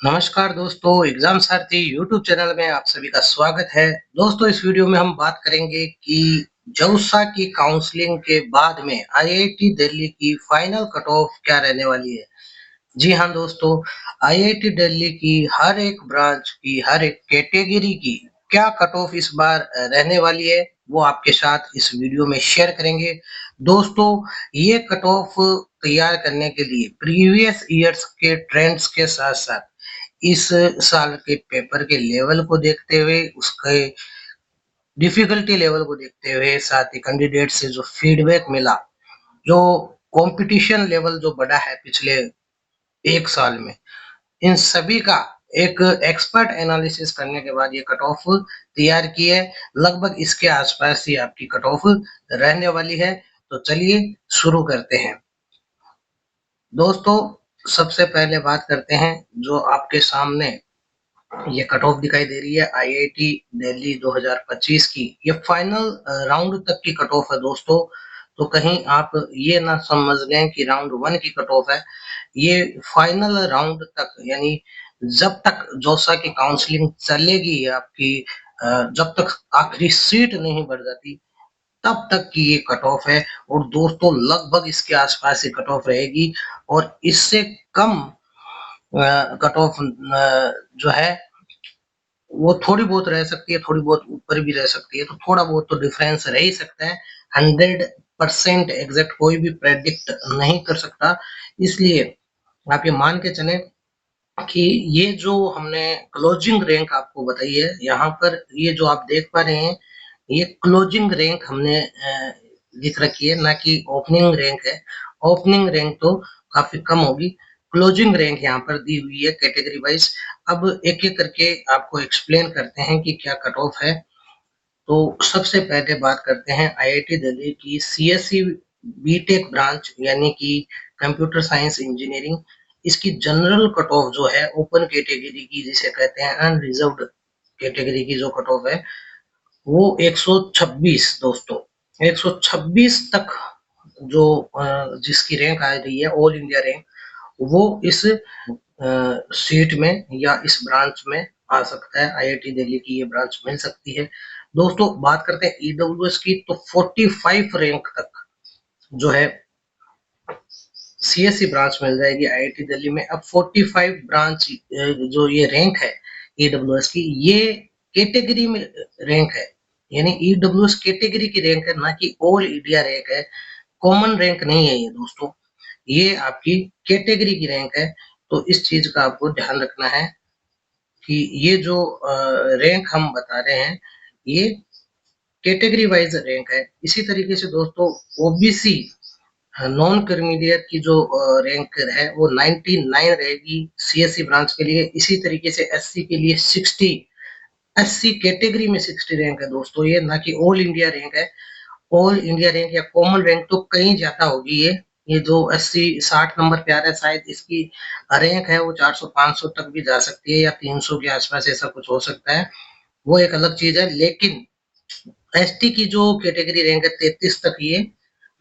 नमस्कार दोस्तों, एग्जाम सारथी YouTube channel में आप सभी का स्वागत है। दोस्तों, इस वीडियो में हम बात करेंगे कि जौसा की काउंसलिंग के बाद में आईआईटी दिल्ली की फाइनल कट ऑफ क्या रहने वाली है। जी हाँ दोस्तों, आईआईटी दिल्ली की हर एक ब्रांच की, हर एक कैटेगरी की क्या कट ऑफ इस बार रहने वाली है, वो आपके साथ इस वीडियो में शेयर करेंगे। दोस्तों, ये कट ऑफ तैयार करने के लिए प्रीवियस ईयर्स के ट्रेंड्स के साथ-साथ इस साल के पेपर के लेवल को देखते हुए, उसके डिफिकल्टी लेवल को देखते हुए, साथ ही कैंडिडेट से जो फीडबैक मिला, जो कंपटीशन लेवल जो बढ़ा है पिछले 1 साल में, इन सभी का एक एक्सपर्ट एनालिसिस करने के बाद ये कट ऑफ तैयार की है। लगभग इसके आसपास ही आपकी कट ऑफ रहने वाली है। तो चलिए शुरू करते हैं। दोस्तों, सबसे पहले बात करते हैं जो आपके सामने ये कट ऑफ दिखाई दे रही है आईआईटी दिल्ली 2025 की। ये फाइनल राउंड तक की कट ऑफ है दोस्तों। तो कहीं आप ये ना समझ लें कि राउंड 1 की कट ऑफ है। ये फाइनल राउंड तक, यानी जब तक जोसा की काउंसलिंग चलेगी आपकी, जब तक आखिरी सीट नहीं बढ़ जाती, तब तक की ये कट ऑफ है। और दोस्तों, लगभग इसके आसपास ये कट ऑफ रहेगी और इससे कम कट ऑफ जो है वो थोड़ी बहुत रह सकती है, थोड़ी बहुत ऊपर भी रह सकती है। तो थोड़ा बहुत तो डिफरेंस रह ही सकता है। 100% एग्जैक्ट कोई भी प्रेडिक्ट नहीं कर सकता। इसलिए आप ये मान के चलें कि ये जो हमने क्लोजिंग रैंक आपको बताई है, यहाँ पर ये जो आप देख पा रहे हैं, ये क्लोजिंग रैंक हमने लिख रखी है, ना कि ओपनिंग रैंक है। ओपनिंग रैंक तो काफी कम होगी। क्लोजिंग रैंक यहाँ पर दी हुई है कैटेगरी वाइज। अब एक एक करके आपको एक्सप्लेन करते हैं कि क्या कट ऑफ है। तो सबसे पहले बात करते हैं आईआईटी दिल्ली की सीएससी बीटेक ब्रांच, यानी कि कंप्यूटर साइंस इंजीनियरिंग। इसकी जनरल कट ऑफ जो है ओपन कैटेगरी की, जिसे कहते हैं अनरिजर्व्ड कैटेगरी की, जो कट ऑफ है वो 126 दोस्तों, 126 तक जो जिसकी रैंक आ रही है ऑल इंडिया रैंक, वो इस सीट में या इस ब्रांच में आ सकता है। आईआईटी दिल्ली की ये ब्रांच मिल सकती है। दोस्तों, बात करते हैं ईडब्ल्यूएस की, तो 45 रैंक तक जो है सीएससी ब्रांच मिल जाएगी आईआईटी दिल्ली में। अब 45 ब्रांच जो ये रैंक है ईडब्ल्यूएस की, ये कैटेगरी में रैंक है, यानी ईडब्ल्यूएस कैटेगरी की रैंक है, ना कि ऑल इंडिया रैंक है। कॉमन रैंक नहीं है ये दोस्तों, ये आपकी कैटेगरी की रैंक है। तो इस चीज का आपको ध्यान रखना है कि ये जो रैंक हम बता रहे हैं, ये कैटेगरी वाइज रैंक है। इसी तरीके से दोस्तों, ओबीसी नॉन क्रीमिलियर की जो रैंक है वो 99 रहेगी सीएससी ब्रांच के लिए। इसी तरीके से एससी के लिए 60, एससी कैटेगरी में 60 रैंक है दोस्तों, ये ना कि ऑल इंडिया रैंक है। ऑल इंडिया रैंक या कॉमन रैंक तो कहीं ज्यादा होगी। ये जो 80 60 नंबर पे आ रहा है, शायद इसकी रैंक है वो 400-500 तक भी जा सकती है, या 300 के आसपास ऐसा कुछ हो सकता है। वो एक अलग चीज है। लेकिन एसटी की जो कैटेगरी रैंक है 33 तक ये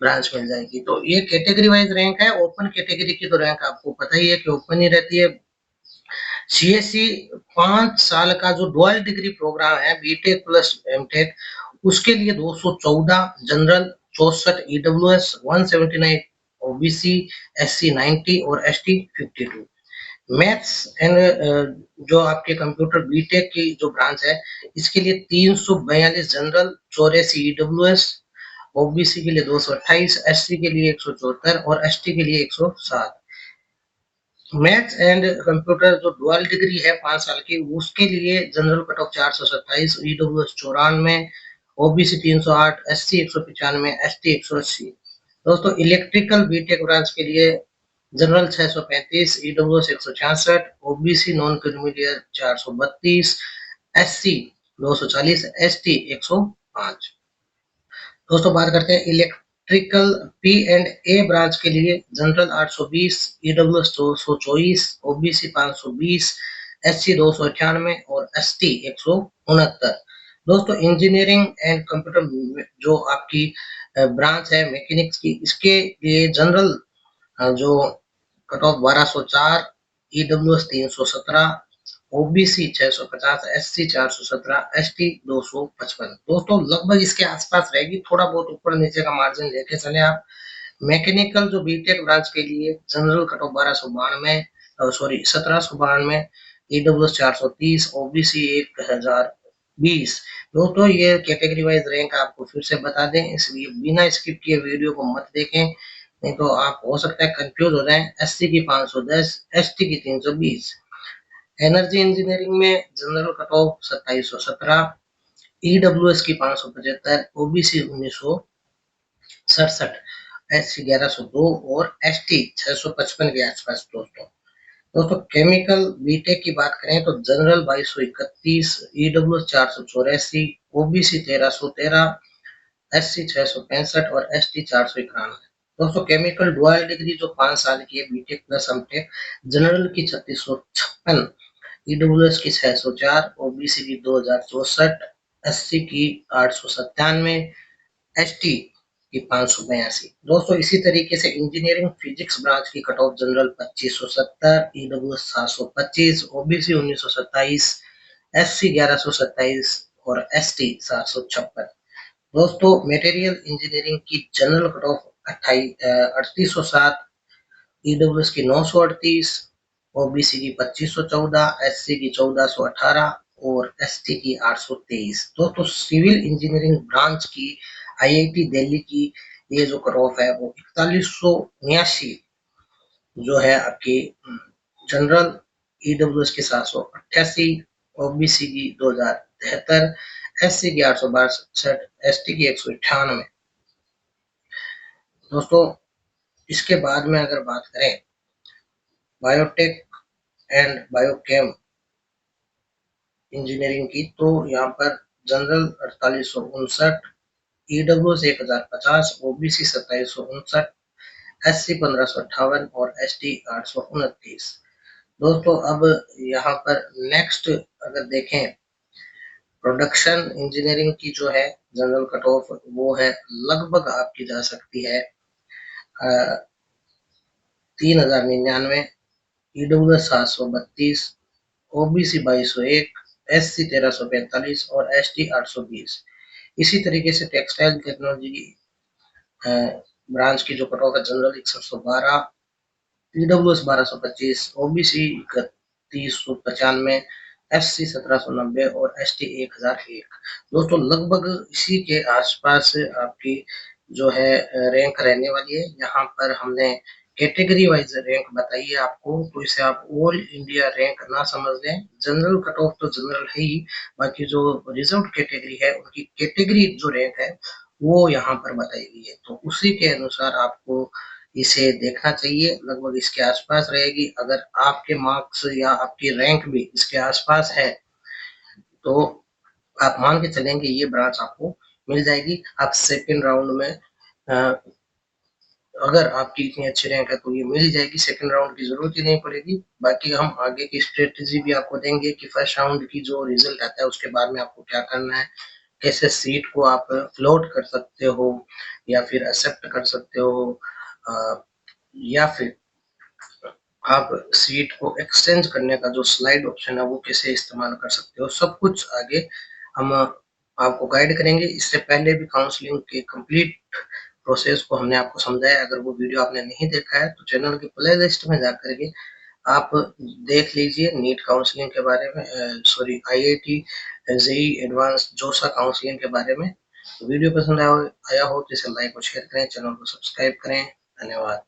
ब्रांच मिल जाएगी। तो ये कैटेगरी वाइज रैंक है। ओपन कैटेगरी की तो रैंक आपको पता ही है कि ओपन ही रहती है। सीएससी 5 साल का जो डुअल डिग्री प्रोग्राम है, बीटेक प्लस एमटेक, उसके लिए 214 जनरल, 64 ईडब्ल्यूएस, 179 ओबीसी, एससी 90 और एसटी 52। मैथ्स एंड जो आपके कंप्यूटर बीटेक की जो ब्रांच है, इसके लिए 342 जनरल, 84 ईडब्ल्यूएस, ओबीसी के लिए 228, एससी के लिए 174 और एसटी के लिए 107। मैथ्स एंड कंप्यूटर जो डुअल डिग्री है 5 साल की, उसके लिए general cut off 427, EWS 94, OBC 308, SC 195, ST 180। दोस्तों, इलेक्ट्रिकल बीटेक ब्रांच के लिए general 635, EWS 166, OBC non creamy layer 432, SC 240, ST 105। दोस्तों, बात करते हैं electrical P and A branch के लिए। जनरल 820, ईडब्ल्यूएस 224, ओबीसी 520, एससी 298 और एसटी 169। दोस्तों, इंजीनियरिंग एंड कंप्यूटर जो आपकी ब्रांच है मैकेनिक्स की, इसके लिए जनरल जो cut off 1204, EWS 317, OBC 650, SC 417, ST 255। दोस्तों लगभग इसके आसपास रहेगी, थोड़ा बहुत ऊपर नीचे का मार्जिन लेके चले आप। मैकेनिकल जो बीटेक ब्रांच के लिए general cut off 1292, sorry 1792, EWS 430, OBC 1020। दोस्तों ये कैटेगरी वाइज रैंक आपको फिर से बता दें, इसलिए बिना स्किप किए वीडियो को मत देखें, नहीं तो आप हो सकता है कंफ्यूज हो जाएं। एससी की 510, एसटी की 320। एनर्जी इंजीनियरिंग में जनरल कट ऑफ 2717, ईडब्ल्यूएस की 575, ओबीसी 1967, एससी 1102 और एसटी 655 के आसपास। दोस्तों केमिकल बीटेक की बात करें तो जनरल 2231, ईडब्ल्यूएस 484, ओबीसी 1313, एससी 665 और एसटी 491। दोस्तों केमिकल डुअल डिग्री जो 5 साल की है, बीटेक प्लस एमटेक, जनरल की 3656, ईडब्ल्यूएस की 604, ओबीसी की 2064, एससी की 897, एसटी की 582। दोस्तों इसी तरीके से इंजीनियरिंग फिजिक्स ब्रांच की cut off general 2570, EWS 725, OBC 1927, SC 1127 और एसटी 756। दोस्तों मटेरियल इंजीनियरिंग की जनरल कट ऑफ 3807, ईडब्ल्यूएस की 938, ओबीसी की 2514, एससी की 1418 और एसटी की 823। दोस्तों सिविल इंजीनियरिंग ब्रांच की आईआईटी दिल्ली की ये जो कट ऑफ है वो 4179 जो है आपकी जनरल, ईडब्ल्यूएस की 788, ओबीसी की 2073, एससी की 862, एसटी की 198। दोस्तों इसके बाद में अगर बात करें बायोटेक एंड बायोकेम इंजीनियरिंग की, तो यहाँ पर जनरल 4859, ईडब्ल्यूएस 1050, ओबीसी 2759, एससी 1558 और एसटी 829। दोस्तों अब यहाँ पर नेक्स्ट अगर देखें प्रोडक्शन इंजीनियरिंग की जो है जनरल कट ऑफ वो है लगभग आपकी जा सकती है 3099, ईडब्ल्यूएस 732, ओबीसी 2201, एससी 1345 और एसटी 820। इसी तरीके से टेक्सटाइल टेक्नोलॉजी की ब्रांच की जो कट ऑफ है जनरल 6112, ईडब्ल्यूएस 1225, ओबीसी 3195, एससी 1790 और एसटी 1001। दोस्तों लगभग इसी के आसपास आपकी जो है रैंक रहने वाली है। यहाँ पर हमने कैटेगरी वाइज रैंक बताई है आपको, तो इसे आप ऑल इंडिया रैंक ना समझ लें। जनरल कट ऑफ तो जनरल है ही, बाकी जो रिजर्व कैटेगरी है उनकी कैटेगरी जो रैंक है वो यहाँ पर बताई गई है, तो उसी के अनुसार आपको इसे देखना चाहिए। लगभग इसके आसपास रहेगी। अगर आपके मार्क्स या आपकी रैंक भी इसके आसपास है तो आप मान के चलेंगे ये ब्रांच आपको मिल जाएगी। आप सेकेंड राउंड में अगर आपकी इतनी अच्छी रैंक है तो ये मिल जाएगी, सेकंड राउंड की जरूरत ही नहीं पड़ेगी। बाकी हम आगे की स्ट्रेटेजी भी आपको देंगे कि फर्स्ट राउंड की जो रिजल्ट आता है उसके बाद में आपको क्या करना है, कैसे सीट को आप फ्लोट कर सकते हो या फिर एक्सेप्ट कर सकते हो, या फिर आप सीट को एक्सचेंज करने का जो स्लाइड ऑप्शन है वो कैसे इस्तेमाल कर सकते हो, सब कुछ आगे हम आपको गाइड करेंगे। इससे पहले भी काउंसलिंग के कंप्लीट प्रोसेस को हमने आपको समझाया। अगर वो वीडियो आपने नहीं देखा है तो चैनल की प्ले लिस्ट में जाकर के आप देख लीजिए नीट काउंसलिंग के बारे में, सॉरी आईआईटी जेई एडवांस जोसा काउंसलिंग के बारे में। वीडियो पसंद आया हो तो इसे लाइक और शेयर करें, चैनल को सब्सक्राइब करें। धन्यवाद।